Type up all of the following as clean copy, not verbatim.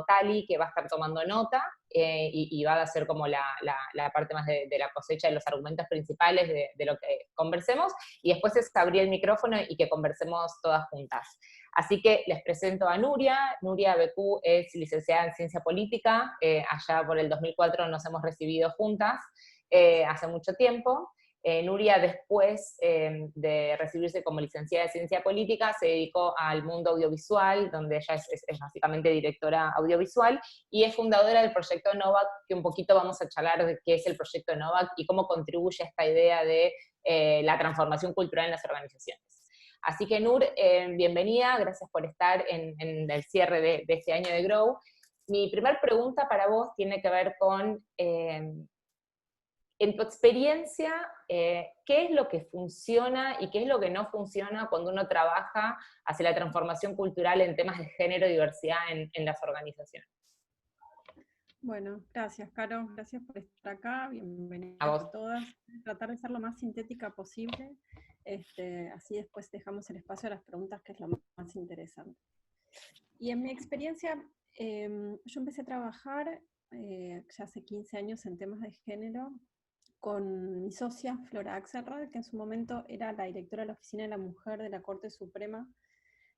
Tali, que va a estar tomando nota y va a ser como la parte más de la cosecha de los argumentos principales de lo que conversemos, y después es abrir el micrófono y que conversemos todas juntas. Así que les presento a Nuria. Nuria Becú es licenciada en Ciencia Política, allá por el 2004 nos hemos recibido juntas, hace mucho tiempo. Nuria, después de recibirse como licenciada de Ciencia Política, se dedicó al mundo audiovisual, donde ella es básicamente directora audiovisual, y es fundadora del proyecto Novac, que un poquito vamos a charlar de qué es el proyecto Novac y cómo contribuye a esta idea de la transformación cultural en las organizaciones. Así que Nur, bienvenida, gracias por estar en el cierre de este año de Grow. Mi primera pregunta para vos tiene que ver con... en tu experiencia, ¿qué es lo que funciona y qué es lo que no funciona cuando uno trabaja hacia la transformación cultural en temas de género y diversidad en las organizaciones? Bueno, gracias, Caro. Gracias por estar acá. A Bienvenidas vos. a todas. Tratar de ser lo más sintética posible. Así después dejamos el espacio a las preguntas, que es lo más interesante. Y en mi experiencia, yo empecé a trabajar ya hace 15 años en temas de género con mi socia, Flora Axelrad, que en su momento era la directora de la Oficina de la Mujer de la Corte Suprema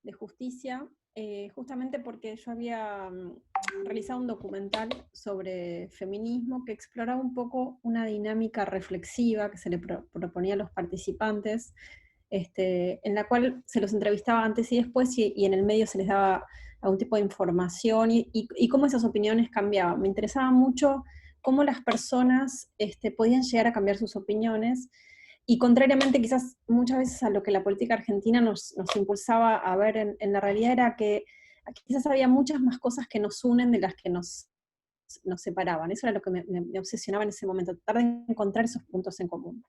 de Justicia, justamente porque yo había realizado un documental sobre feminismo que exploraba un poco una dinámica reflexiva que se le proponía a los participantes, en la cual se los entrevistaba antes y después, y en el medio se les daba algún tipo de información, y cómo esas opiniones cambiaban. Me interesaba mucho cómo las personas podían llegar a cambiar sus opiniones, y contrariamente quizás muchas veces a lo que la política argentina nos impulsaba a ver en la realidad, era que quizás había muchas más cosas que nos unen de las que nos separaban. Eso era lo que me obsesionaba en ese momento, tratar de encontrar esos puntos en común.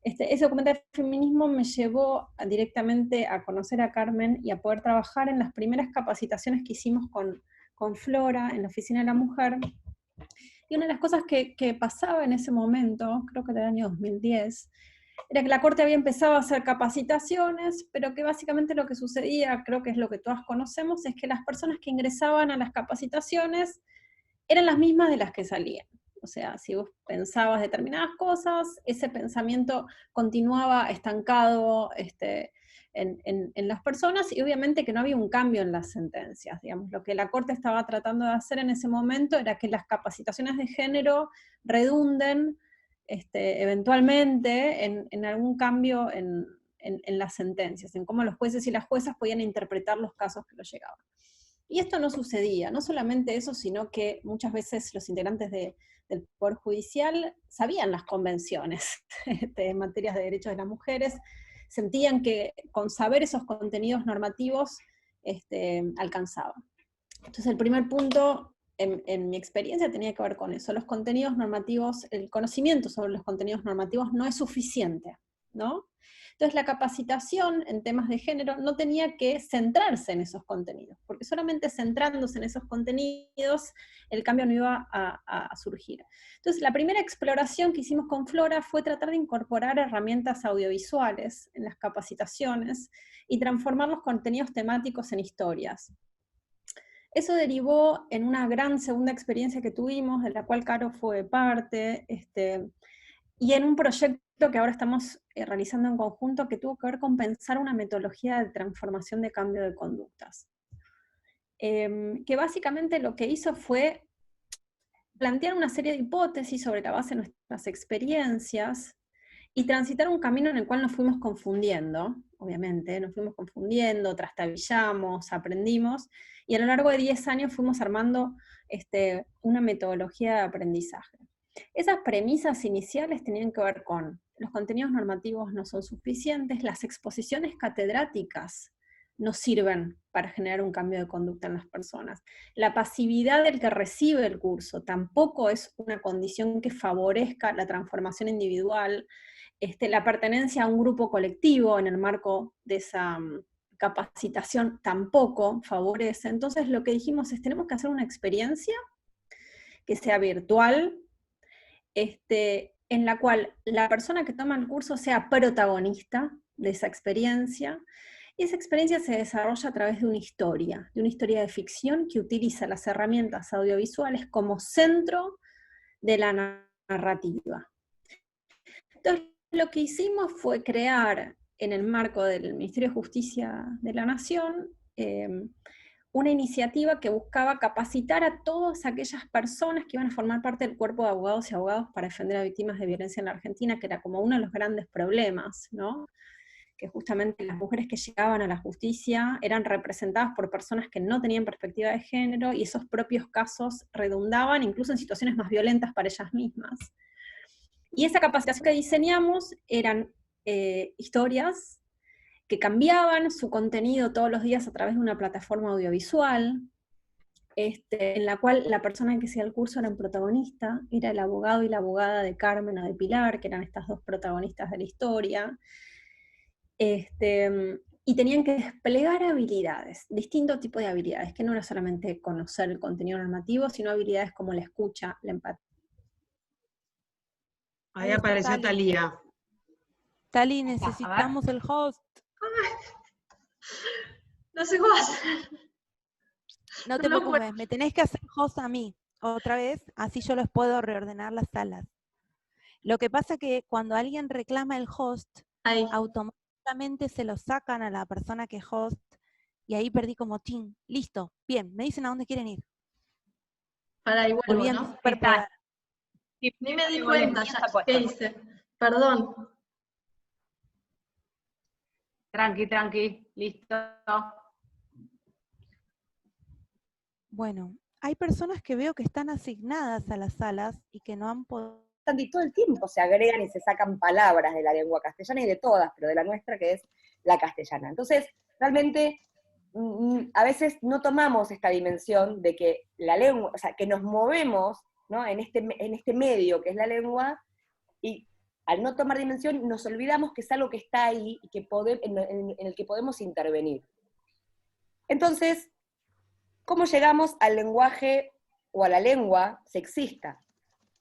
Ese documental de feminismo me llevó directamente a conocer a Carmen y a poder trabajar en las primeras capacitaciones que hicimos con Flora en la Oficina de la Mujer. Y una de las cosas que pasaba en ese momento, creo que era el año 2010, era que la Corte había empezado a hacer capacitaciones, pero que básicamente lo que sucedía, creo que es lo que todas conocemos, es que las personas que ingresaban a las capacitaciones eran las mismas de las que salían. O sea, si vos pensabas determinadas cosas, ese pensamiento continuaba estancado en las personas, y obviamente que no había un cambio en las sentencias. Digamos, lo que la Corte estaba tratando de hacer en ese momento era que las capacitaciones de género redunden eventualmente en algún cambio en las sentencias, en cómo los jueces y las juezas podían interpretar los casos que les llegaban. Y esto no sucedía, no solamente eso, sino que muchas veces los integrantes del Poder Judicial sabían las convenciones en materias de derechos de las mujeres, sentían que con saber esos contenidos normativos alcanzaba. Entonces el primer punto, en mi experiencia, tenía que ver con eso. Los contenidos normativos, el conocimiento sobre los contenidos normativos no es suficiente, ¿no? Entonces la capacitación en temas de género no tenía que centrarse en esos contenidos, porque solamente centrándose en esos contenidos el cambio no iba a surgir. Entonces la primera exploración que hicimos con Flora fue tratar de incorporar herramientas audiovisuales en las capacitaciones y transformar los contenidos temáticos en historias. Eso derivó en una gran segunda experiencia que tuvimos, de la cual Caro fue parte, y en un proyecto que ahora estamos realizando en conjunto, que tuvo que ver con pensar una metodología de transformación de cambio de conductas. Que básicamente lo que hizo fue plantear una serie de hipótesis sobre la base de nuestras experiencias, y transitar un camino en el cual nos fuimos confundiendo, obviamente, nos fuimos confundiendo, trastabillamos, aprendimos, y a lo largo de 10 años fuimos armando una metodología de aprendizaje. Esas premisas iniciales tenían que ver con: los contenidos normativos no son suficientes, las exposiciones catedráticas no sirven para generar un cambio de conducta en las personas. La pasividad del que recibe el curso tampoco es una condición que favorezca la transformación individual. La pertenencia a un grupo colectivo en el marco de esa capacitación tampoco favorece. Entonces lo que dijimos es: tenemos que hacer una experiencia que sea virtual, en la cual la persona que toma el curso sea protagonista de esa experiencia, Y esa experiencia se desarrolla a través de una historia de ficción que utiliza las herramientas audiovisuales como centro de la narrativa. Entonces, lo que hicimos fue crear, en el marco del Ministerio de Justicia de la Nación, una iniciativa que buscaba capacitar a todas aquellas personas que iban a formar parte del cuerpo de abogados y abogados para defender a víctimas de violencia en la Argentina, que era como uno de los grandes problemas, ¿no? Que justamente las mujeres que llegaban a la justicia eran representadas por personas que no tenían perspectiva de género, y esos propios casos redundaban incluso en situaciones más violentas para ellas mismas. Y esa capacitación que diseñamos eran historias que cambiaban su contenido todos los días a través de una plataforma audiovisual, en la cual la persona que hacía el curso era un protagonista, era el abogado y la abogada de Carmen o de Pilar, que eran estas dos protagonistas de la historia, y tenían que desplegar habilidades, distintos tipos de habilidades, que no era solamente conocer el contenido normativo, sino habilidades como la escucha, la empatía. Ahí apareció Talía. Tali, necesitamos el host. No sé cómo hacer. No te preocupes, me tenés que hacer host a mí, otra vez, así yo les puedo reordenar las salas. Lo que pasa que cuando alguien reclama el host, automáticamente se lo sacan a la persona que es host, y ahí perdí como chin. Listo, bien, me dicen a dónde quieren ir. Para igual, volví a mi ¿no? superpoder. Ni me di cuenta ya qué hice. Perdón. Tranqui, listo. Bueno, hay personas que veo que están asignadas a las salas y que no han podido. Y todo el tiempo se agregan y se sacan palabras de la lengua castellana y de todas, pero de la nuestra, que es la castellana. Entonces, realmente, a veces no tomamos esta dimensión de que la lengua, o sea, que nos movemos, ¿no?, en este medio que es la lengua, y al no tomar dimensión nos olvidamos que es algo que está ahí y que en el que podemos intervenir. Entonces, ¿cómo llegamos al lenguaje o a la lengua sexista?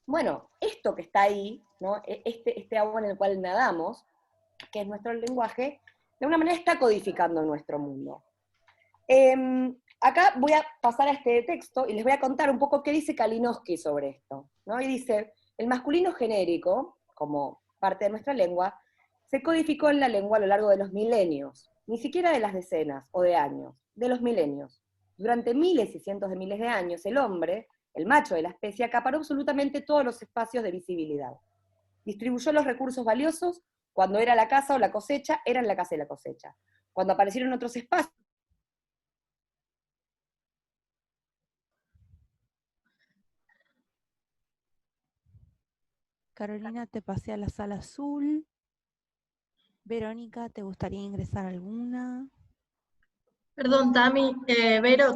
Bueno, esto que está ahí, ¿no?, este agua en el cual nadamos, que es nuestro lenguaje, de alguna manera está codificando nuestro mundo. Acá voy a pasar a este texto y les voy a contar un poco qué dice Kalinowski sobre esto, ¿no? Y dice, el masculino genérico, como parte de nuestra lengua, se codificó en la lengua a lo largo de los milenios, ni siquiera de las decenas o de años, de los milenios. Durante miles y cientos de miles de años, el hombre, el macho de la especie, acaparó absolutamente todos los espacios de visibilidad. Distribuyó los recursos valiosos, cuando era la caza o la cosecha, eran la caza y la cosecha. Cuando aparecieron otros espacios, Carolina, te pasé a la sala azul. Verónica, ¿te gustaría ingresar a alguna? Perdón, Tami.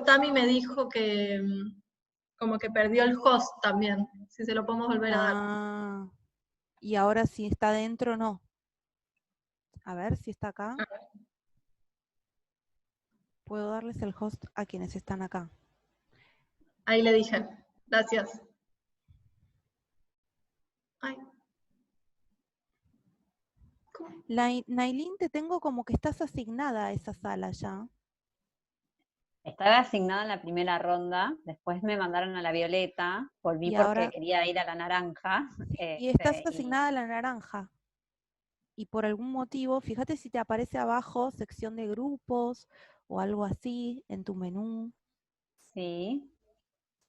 Tami me dijo que como que perdió el host también. Si se lo podemos volver a dar. Y ahora si está dentro, no. A ver si está acá. Puedo darles el host a quienes están acá. Ahí le dije. Gracias. Ay. Nailin, te tengo como que estás asignada a esa sala ya. Estaba asignada en la primera ronda, después me mandaron a la violeta, volví porque quería ir a la naranja. Y estás asignada a la naranja. Y por algún motivo, fíjate si te aparece abajo sección de grupos o algo así en tu menú. Sí.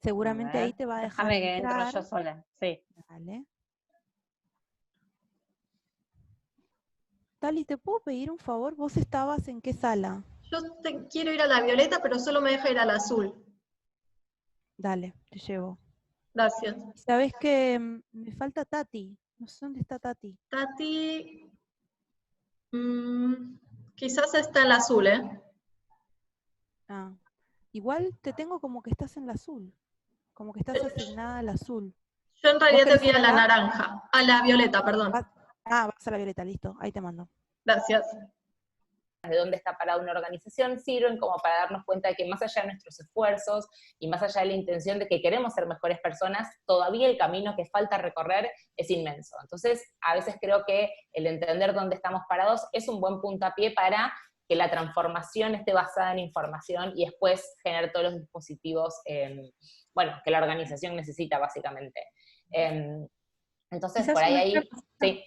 Seguramente ahí te va a dejar Déjame que entrar. entro yo sola, sí. Vale. Tali, ¿te puedo pedir un favor? ¿Vos estabas en qué sala? Yo quiero ir a la violeta, pero solo me deja ir al azul. Dale, te llevo. Gracias. ¿Sabés que me falta Tati? No sé dónde está Tati. Tati, quizás está en la azul, ¿eh? Igual te tengo como que estás en la azul. Como que estás asignada al azul. Yo en realidad tengo que ir a la naranja. A la violeta, perdón. Vas a la violeta, listo. Ahí te mando. Gracias. De dónde está parada una organización, sirven como para darnos cuenta de que más allá de nuestros esfuerzos y más allá de la intención de que queremos ser mejores personas, todavía el camino que falta recorrer es inmenso. Entonces, a veces creo que el entender dónde estamos parados es un buen puntapié para que la transformación esté basada en información y después generar todos los dispositivos, bueno, que la organización necesita básicamente. Entonces, quizás por ahí, sí.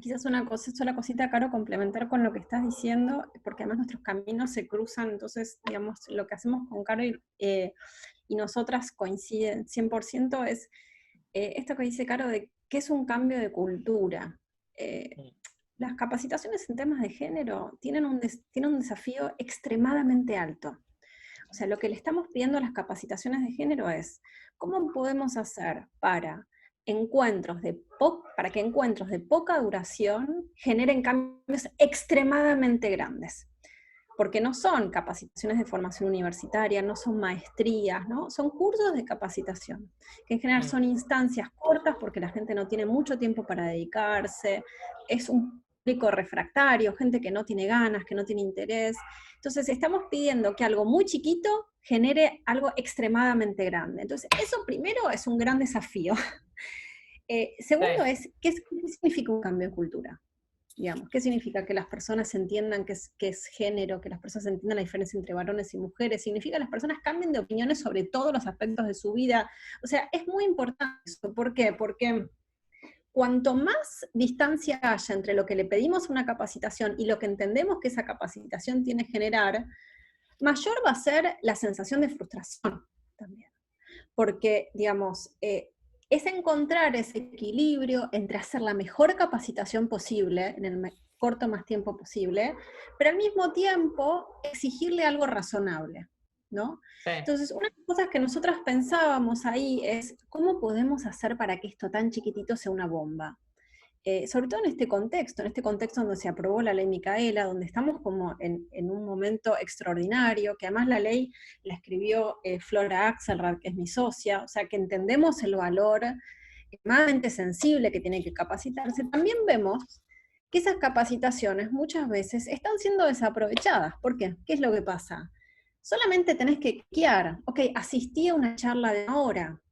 Quizás una sola cosita, Caro, complementar con lo que estás diciendo, porque además nuestros caminos se cruzan, entonces, digamos, lo que hacemos con Caro y nosotras coinciden 100%, es esto que dice Caro de qué es un cambio de cultura. Las capacitaciones en temas de género tienen un desafío extremadamente alto. O sea, lo que le estamos pidiendo a las capacitaciones de género es, ¿cómo podemos hacer para que encuentros de poca duración generen cambios extremadamente grandes? Porque no son capacitaciones de formación universitaria, no son maestrías, ¿no? Son cursos de capacitación, que en general son instancias cortas porque la gente no tiene mucho tiempo para dedicarse, es un público refractario, gente que no tiene ganas, que no tiene interés. Entonces estamos pidiendo que algo muy chiquito genere algo extremadamente grande. Entonces eso primero es un gran desafío. Segundo es, ¿qué significa un cambio de cultura? Digamos, ¿qué significa que las personas entiendan qué es género, que las personas entiendan la diferencia entre varones y mujeres? Significa que las personas cambien de opiniones sobre todos los aspectos de su vida. O sea, es muy importante eso. ¿Por qué? Porque cuanto más distancia haya entre lo que le pedimos a una capacitación y lo que entendemos que esa capacitación tiene que generar, mayor va a ser la sensación de frustración también. Porque, digamos, es encontrar ese equilibrio entre hacer la mejor capacitación posible, en el corto más tiempo posible, pero al mismo tiempo exigirle algo razonable, ¿no? Sí. Entonces, una de las cosas que nosotras pensábamos ahí es, ¿cómo podemos hacer para que esto tan chiquitito sea una bomba? Sobre todo en este contexto donde se aprobó la ley Micaela, donde estamos como en un momento extraordinario, que además la ley la escribió Flora Axelrad, que es mi socia, o sea que entendemos el valor extremadamente sensible que tiene que capacitarse. También vemos que esas capacitaciones muchas veces están siendo desaprovechadas. ¿Por qué? ¿Qué es lo que pasa? Solamente tenés que cliquear, ok, asistí a una charla de una hora,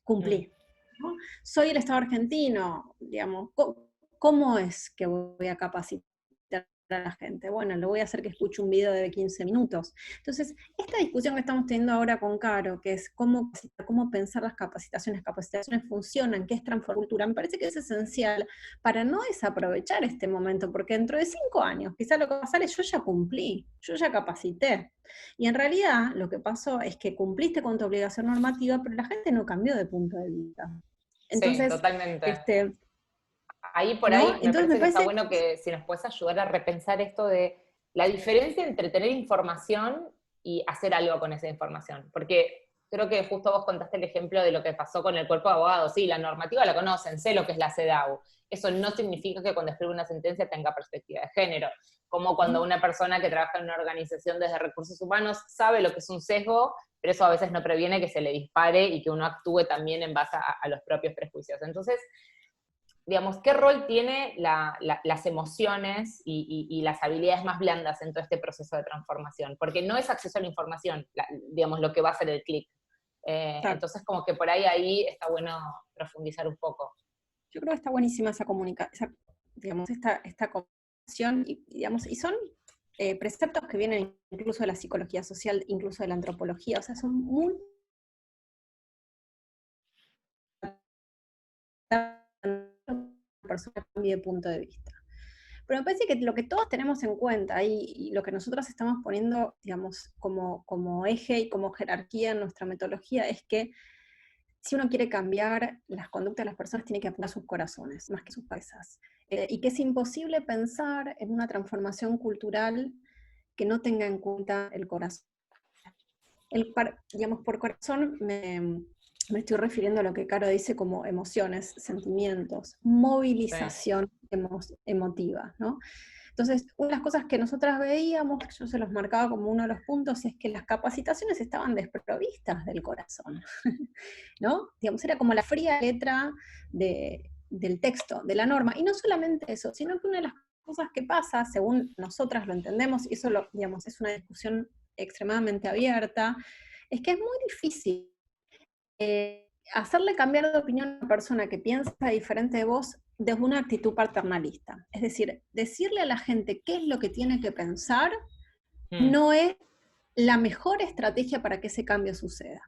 cumplí. ¿No? Soy el Estado argentino, digamos, ¿cómo es que voy a capacitar a la gente? Bueno, lo voy a hacer que escuche un video de 15 minutos. Entonces, esta discusión que estamos teniendo ahora con Caro, que es cómo pensar las capacitaciones funcionan, qué es transformar cultura, me parece que es esencial para no desaprovechar este momento, porque dentro de 5 años, quizás lo que va a pasar es yo ya cumplí, yo ya capacité. Y en realidad lo que pasó es que cumpliste con tu obligación normativa, pero la gente no cambió de punto de vista. Entonces, sí, totalmente. Ahí por ¿no? ahí me Entonces, parece que está bueno que si nos puedes ayudar a repensar esto de la diferencia entre tener información y hacer algo con esa información. Porque creo que justo vos contaste el ejemplo de lo que pasó con el cuerpo de abogados. Sí, la normativa la conocen, sé lo que es la CEDAW. Eso no significa que cuando escribe una sentencia tenga perspectiva de género. Como cuando una persona que trabaja en una organización desde recursos humanos sabe lo que es un sesgo, pero eso a veces no previene que se le dispare y que uno actúe también en base a los propios prejuicios. Entonces, digamos, ¿qué rol tiene las emociones y las habilidades más blandas en todo este proceso de transformación? Porque no es acceso a la información, digamos, lo que va a hacer el clic. Entonces, como que por ahí está bueno profundizar un poco. Yo creo que está buenísima esa comunicación, digamos, esta comunicación, y son preceptos que vienen incluso de la psicología social, incluso de la antropología, o sea, son muy persona cambie de punto de vista. Pero me parece que lo que todos tenemos en cuenta y lo que nosotros estamos poniendo, digamos, como eje y como jerarquía en nuestra metodología es que si uno quiere cambiar las conductas de las personas, tiene que apuntar a sus corazones, más que sus cabezas. Y que es imposible pensar en una transformación cultural que no tenga en cuenta el corazón. Digamos, por corazón me estoy refiriendo a lo que Caro dice como emociones, sentimientos, movilización emotiva, ¿no? Entonces, una de las cosas que nosotras veíamos, yo se los marcaba como uno de los puntos, es que las capacitaciones estaban desprovistas del corazón, ¿no? Digamos, era como la fría letra del texto, de la norma, y no solamente eso, sino que una de las cosas que pasa, según nosotras lo entendemos, y eso digamos, es una discusión extremadamente abierta, es que es muy difícil hacerle cambiar de opinión a una persona que piensa diferente de vos desde una actitud paternalista. Es decir, decirle a la gente qué es lo que tiene que pensar no es la mejor estrategia para que ese cambio suceda.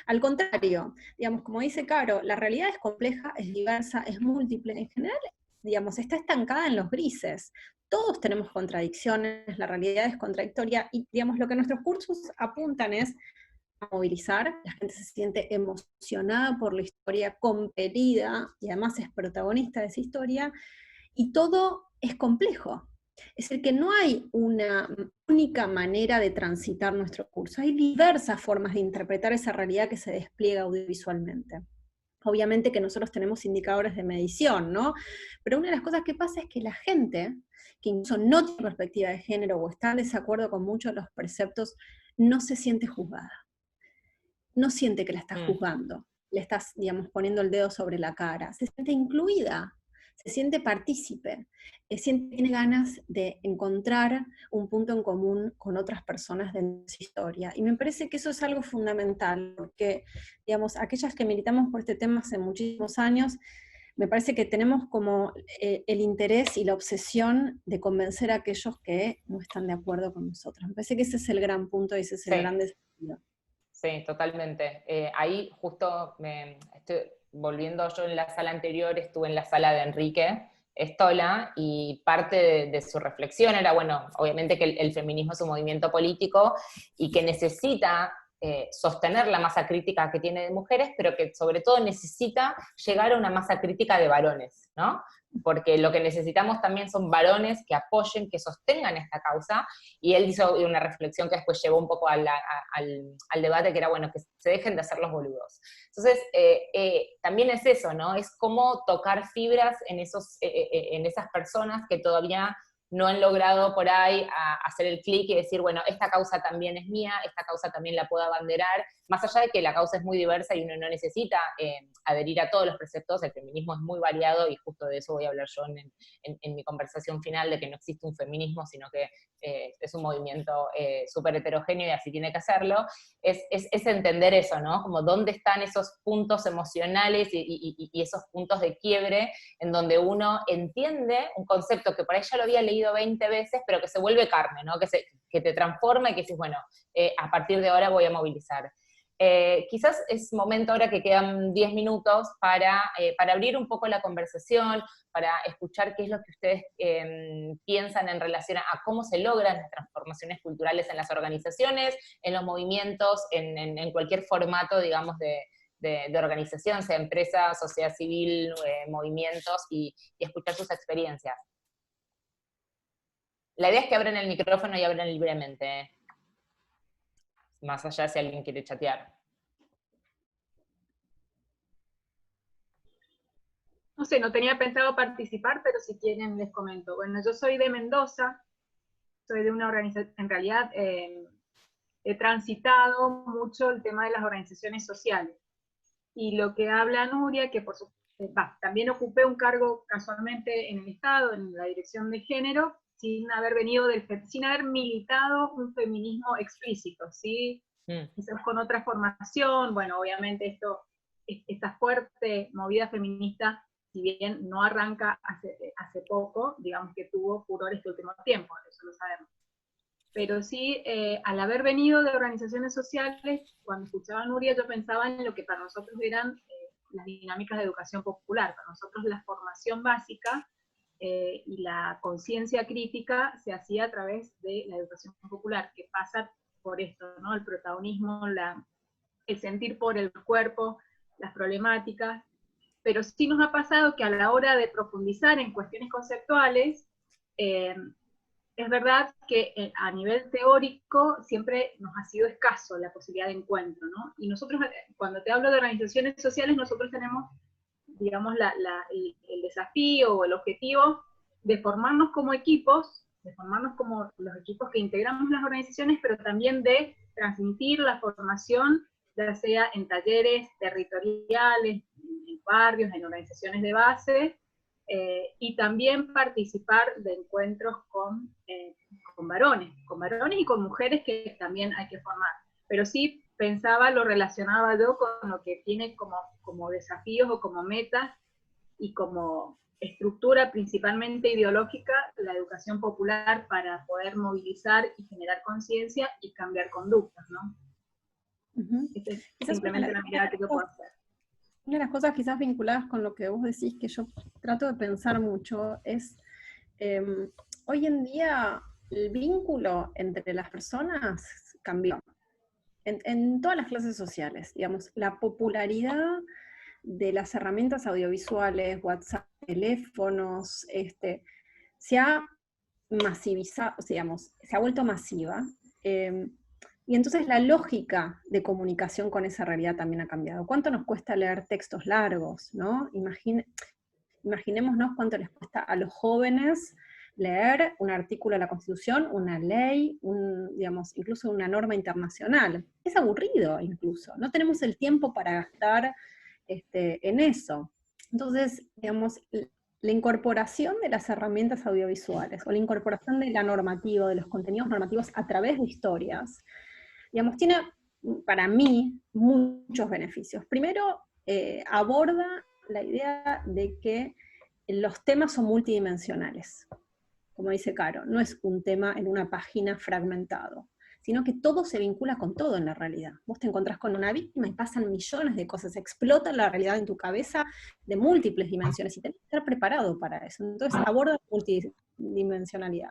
Al contrario, digamos, como dice Caro, la realidad es compleja, es diversa, es múltiple. En general, digamos, está estancada en los grises. Todos tenemos contradicciones, la realidad es contradictoria, y digamos, lo que nuestros cursos apuntan es a movilizar, la gente se siente emocionada por la historia, compelida, y además es protagonista de esa historia, y todo es complejo. Es decir, que no hay una única manera de transitar nuestro curso, hay diversas formas de interpretar esa realidad que se despliega audiovisualmente. Obviamente que nosotros tenemos indicadores de medición, ¿no? Pero una de las cosas que pasa es que la gente, que incluso no tiene perspectiva de género o está en desacuerdo con muchos de los preceptos, no se siente juzgada. No siente que la estás juzgando, le estás, digamos, poniendo el dedo sobre la cara, se siente incluida, se siente partícipe, tiene ganas de encontrar un punto en común con otras personas de su historia. Y me parece que eso es algo fundamental, porque, digamos, aquellas que militamos por este tema hace muchísimos años, me parece que tenemos como el interés y la obsesión de convencer a aquellos que no están de acuerdo con nosotros. Me parece que ese es el gran punto y ese es el gran desafío. Sí, totalmente. Ahí justo estoy volviendo, yo en la sala anterior estuve en la sala de Enrique Estola, y parte de su reflexión era, bueno, obviamente que el feminismo es un movimiento político y que necesita sostener la masa crítica que tiene de mujeres, pero que sobre todo necesita llegar a una masa crítica de varones, ¿no? Porque lo que necesitamos también son varones que apoyen, que sostengan esta causa, y él hizo una reflexión que después llevó un poco al debate, que era, bueno, que se dejen de hacer los boludos. Entonces, también es eso, ¿no? Es cómo tocar fibras en esas personas que todavía no han logrado por ahí hacer el clic y decir, bueno, esta causa también es mía, esta causa también la puedo abanderar, más allá de que la causa es muy diversa y uno no necesita adherir a todos los preceptos, el feminismo es muy variado, y justo de eso voy a hablar yo en mi conversación final, de que no existe un feminismo, sino que es un movimiento súper heterogéneo y así tiene que hacerlo, es entender eso, ¿no? Como dónde están esos puntos emocionales y esos puntos de quiebre en donde uno entiende un concepto que por ahí ya lo había leído 20 veces, pero que se vuelve carne, ¿no? Que te transforma y que dices, bueno, a partir de ahora voy a movilizar. Quizás es momento ahora que quedan 10 minutos para abrir un poco la conversación, para escuchar qué es lo que ustedes piensan en relación a cómo se logran las transformaciones culturales en las organizaciones, en los movimientos, en cualquier formato, digamos, de organización, sea empresa, sociedad civil, movimientos, y escuchar sus experiencias. La idea es que abran el micrófono y abran libremente, más allá si alguien quiere chatear. No sé, no tenía pensado participar, pero si quieren les comento. Bueno, yo soy de Mendoza, soy de una organización, en realidad he transitado mucho el tema de las organizaciones sociales. Y lo que habla Nuria, que por supuesto, también ocupé un cargo casualmente en el Estado, en la dirección de género, sin haber militado un feminismo explícito, ¿sí? Quizás con otra formación, bueno, obviamente esta fuerte movida feminista, si bien no arranca hace poco, digamos que tuvo furor este último tiempo, eso lo sabemos. Pero sí, al haber venido de organizaciones sociales, cuando escuchaba a Nuria, yo pensaba en lo que para nosotros eran las dinámicas de educación popular. Para nosotros la formación básica y la conciencia crítica se hacía a través de la educación popular, que pasa por esto, ¿no? El protagonismo, el sentir por el cuerpo, las problemáticas. Pero sí nos ha pasado que a la hora de profundizar en cuestiones conceptuales, es verdad que a nivel teórico siempre nos ha sido escaso la posibilidad de encuentro, ¿no? Y nosotros, cuando te hablo de organizaciones sociales, nosotros tenemos, digamos, el desafío o el objetivo de formarnos como equipos, de formarnos como los equipos que integramos las organizaciones, pero también de transmitir la formación, ya sea en talleres territoriales, en barrios, en organizaciones de base, y también participar de encuentros con varones y con mujeres que también hay que formar. Pero sí lo relacionaba yo con lo que tiene como desafíos o como metas y como estructura principalmente ideológica la educación popular para poder movilizar y generar conciencia y cambiar conductas, ¿no? Esta es simplemente la mirada que yo puedo hacer. Una de las cosas quizás vinculadas con lo que vos decís, que yo trato de pensar mucho, es hoy en día el vínculo entre las personas cambió. En todas las clases sociales, digamos, la popularidad de las herramientas audiovisuales, WhatsApp, teléfonos, se ha masivizado, digamos, se ha vuelto masiva, y entonces la lógica de comunicación con esa realidad también ha cambiado. ¿Cuánto nos cuesta leer textos largos, no? Imaginémonos cuánto les cuesta a los jóvenes leer un artículo de la Constitución, una ley, digamos, incluso una norma internacional. Es aburrido incluso, no tenemos el tiempo para gastar en eso. Entonces, digamos, la incorporación de las herramientas audiovisuales, o la incorporación de la normativa, de los contenidos normativos a través de historias, digamos, tiene, para mí, muchos beneficios. Primero, aborda la idea de que los temas son multidimensionales. Como dice Caro, no es un tema en una página fragmentado, sino que todo se vincula con todo en la realidad. Vos te encontrás con una víctima y pasan millones de cosas, explota la realidad en tu cabeza de múltiples dimensiones, y tenés que estar preparado para eso. Entonces aborda la multidimensionalidad.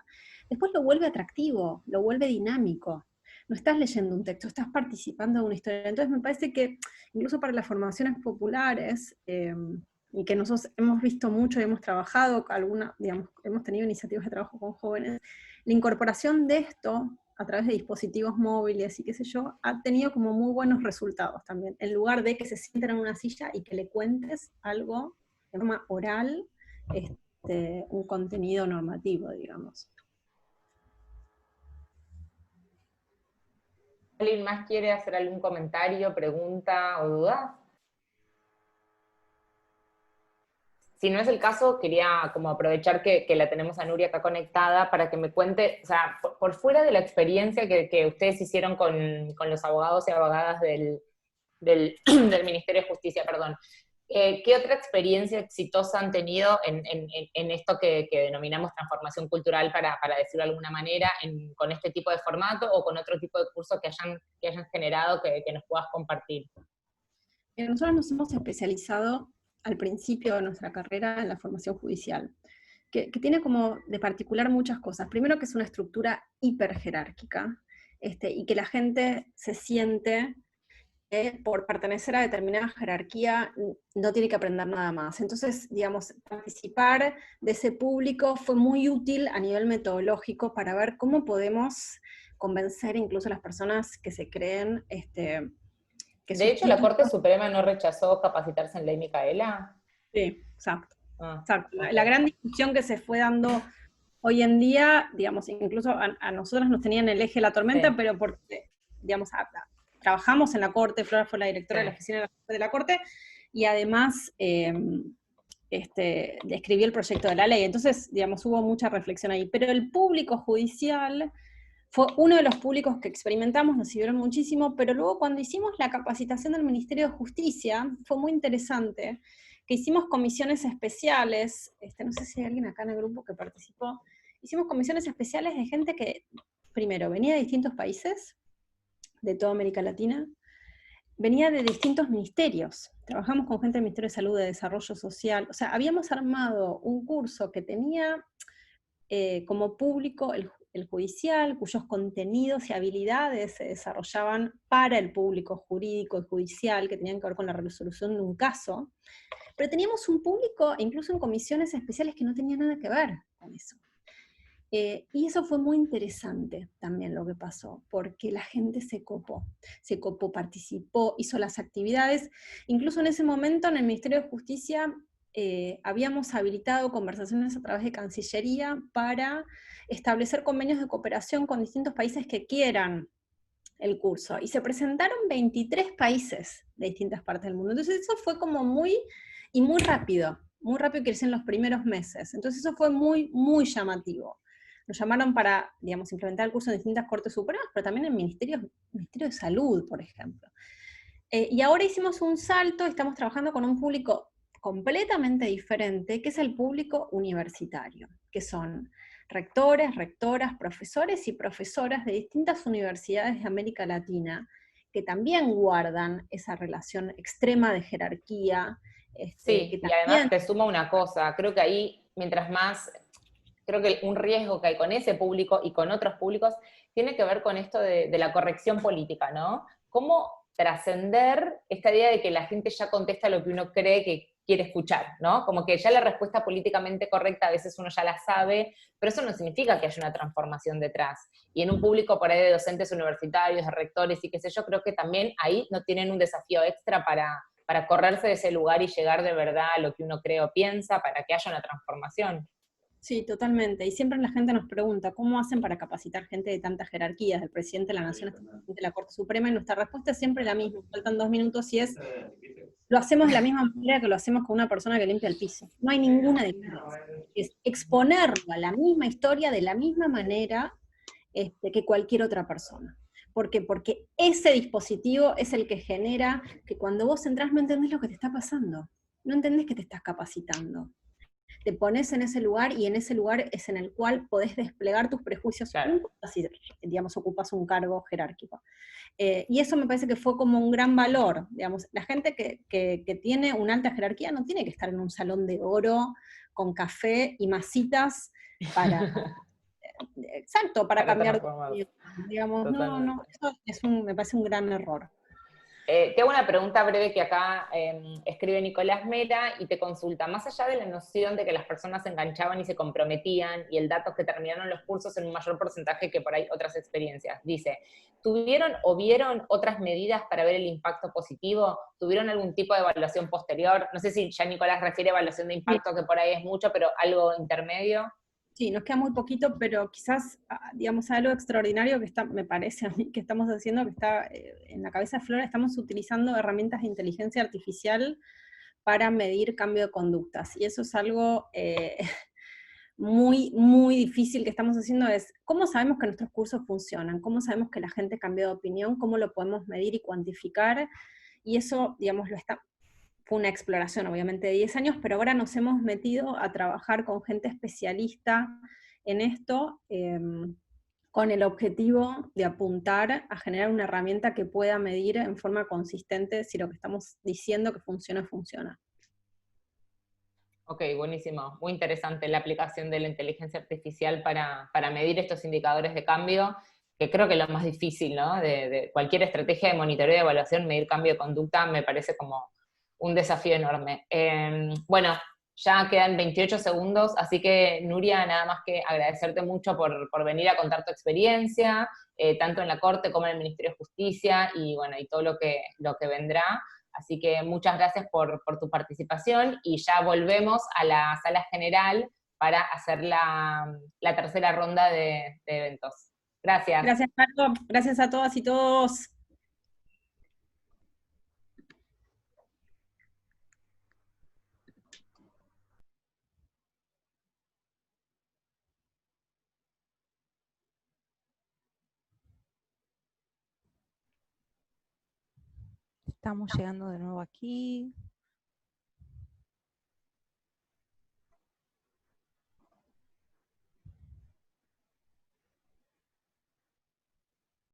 Después lo vuelve atractivo, lo vuelve dinámico. No estás leyendo un texto, estás participando de una historia. Entonces me parece que, incluso para las formaciones populares, y que nosotros hemos visto mucho y hemos trabajado, digamos, hemos tenido iniciativas de trabajo con jóvenes, la incorporación de esto a través de dispositivos móviles y qué sé yo, ha tenido como muy buenos resultados también, en lugar de que se sienten en una silla y que le cuentes algo de forma oral, un contenido normativo, digamos. ¿Alguien más quiere hacer algún comentario, pregunta o duda? Si no es el caso, quería como aprovechar que la tenemos a Nuria acá conectada para que me cuente, o sea, por fuera de la experiencia que ustedes hicieron con los abogados y abogadas del Ministerio de Justicia, perdón, ¿qué otra experiencia exitosa han tenido en esto que denominamos transformación cultural, para decirlo de alguna manera, con este tipo de formato o con otro tipo de curso que hayan generado que nos puedas compartir? Nosotros nos hemos especializado al principio de nuestra carrera en la formación judicial, que tiene como de particular muchas cosas. Primero, que es una estructura hiperjerárquica, y que la gente se siente que por pertenecer a determinada jerarquía no tiene que aprender nada más. Entonces, digamos, participar de ese público fue muy útil a nivel metodológico para ver cómo podemos convencer incluso a las personas que se creen de hecho, la Corte Suprema no rechazó capacitarse en Ley Micaela. Sí, exacto. Exacto. La gran discusión que se fue dando hoy en día, digamos, incluso a nosotros nos tenían el eje de la tormenta, sí, pero porque, digamos, trabajamos en la Corte, Flora fue la directora, sí, de la oficina de la Corte, y además escribió el proyecto de la ley. Entonces, digamos, hubo mucha reflexión ahí. Pero el público judicial fue uno de los públicos que experimentamos, nos sirvieron muchísimo, pero luego cuando hicimos la capacitación del Ministerio de Justicia, fue muy interesante, que hicimos comisiones especiales, no sé si hay alguien acá en el grupo que participó, hicimos comisiones especiales de gente que, primero, venía de distintos países, de toda América Latina, venía de distintos ministerios, trabajamos con gente del Ministerio de Salud, de Desarrollo Social, o sea, habíamos armado un curso que tenía como público el judicial, cuyos contenidos y habilidades se desarrollaban para el público jurídico y judicial, que tenían que ver con la resolución de un caso, pero teníamos un público, incluso en comisiones especiales, que no tenía nada que ver con eso. Y eso fue muy interesante también lo que pasó, porque la gente se copó, participó, hizo las actividades. Incluso en ese momento en el Ministerio de Justicia habíamos habilitado conversaciones a través de Cancillería para establecer convenios de cooperación con distintos países que quieran el curso. Y se presentaron 23 países de distintas partes del mundo. Entonces eso fue como muy rápido creció en los primeros meses. Entonces eso fue muy, muy llamativo. Nos llamaron para, digamos, implementar el curso en distintas Cortes Supremas, pero también en Ministerio de Salud, por ejemplo. Y ahora hicimos un salto, estamos trabajando con un público completamente diferente, que es el público universitario, que son rectores, rectoras, profesores y profesoras de distintas universidades de América Latina, que también guardan esa relación extrema de jerarquía. Sí, que y además también... te suma una cosa, creo que ahí, mientras más, creo que un riesgo que hay con ese público y con otros públicos, tiene que ver con esto de la corrección política, ¿no? Cómo trascender esta idea de que la gente ya contesta lo que uno cree que quiere escuchar, ¿no? Como que ya la respuesta políticamente correcta a veces uno ya la sabe, pero eso no significa que haya una transformación detrás. Y en un público por ahí de docentes universitarios, de rectores y qué sé yo, creo que también ahí no tienen un desafío extra para correrse de ese lugar y llegar de verdad a lo que uno cree o piensa, para que haya una transformación. Sí, totalmente. Y siempre la gente nos pregunta, ¿cómo hacen para capacitar gente de tantas jerarquías, del presidente de la Nación hasta el presidente de la Corte Suprema? Y nuestra respuesta es siempre la misma, faltan 2 minutos, y es, lo hacemos de la misma manera que lo hacemos con una persona que limpia el piso. No hay ninguna diferencia. Es exponerlo a la misma historia de la misma manera que cualquier otra persona. ¿Por qué? Porque ese dispositivo es el que genera que cuando vos entrás no entendés lo que te está pasando, no entendés que te estás capacitando. Te pones en ese lugar y en ese lugar es en el cual podés desplegar tus prejuicios, claro. si, digamos, ocupas un cargo jerárquico. Y eso me parece que fue como un gran valor, digamos, la gente que tiene una alta jerarquía no tiene que estar en un salón de oro con café y masitas para, exacto, para cambiar de, digamos, no, eso me parece un gran error. Te hago una pregunta breve que acá escribe Nicolás Mera y te consulta, más allá de la noción de que las personas se enganchaban y se comprometían y el dato es que terminaron los cursos en un mayor porcentaje que por ahí otras experiencias, dice, ¿tuvieron o vieron otras medidas para ver el impacto positivo? ¿Tuvieron algún tipo de evaluación posterior? No sé si ya Nicolás refiere a evaluación de impacto, que por ahí es mucho, pero algo intermedio. Sí, nos queda muy poquito, pero quizás, digamos, algo extraordinario que me parece a mí que estamos haciendo, que está en la cabeza de Flora, estamos utilizando herramientas de inteligencia artificial para medir cambio de conductas. Y eso es algo muy, muy difícil que estamos haciendo, es cómo sabemos que nuestros cursos funcionan, cómo sabemos que la gente cambió de opinión, cómo lo podemos medir y cuantificar, y eso, digamos, fue una exploración obviamente de 10 años, pero ahora nos hemos metido a trabajar con gente especialista en esto, con el objetivo de apuntar a generar una herramienta que pueda medir en forma consistente si lo que estamos diciendo que funciona, funciona. Ok, buenísimo. Muy interesante la aplicación de la inteligencia artificial para medir estos indicadores de cambio, que creo que es lo más difícil, ¿no? De cualquier estrategia de monitoreo y evaluación, medir cambio de conducta me parece como un desafío enorme. Bueno, ya quedan 28 segundos, así que Nuria, nada más que agradecerte mucho por venir a contar tu experiencia, tanto en la Corte como en el Ministerio de Justicia, y bueno, y todo lo que vendrá. Así que muchas gracias por tu participación, y ya volvemos a la sala general para hacer la tercera ronda de eventos. Gracias. Gracias, Marco. Gracias a todas y todos. Estamos llegando de nuevo aquí.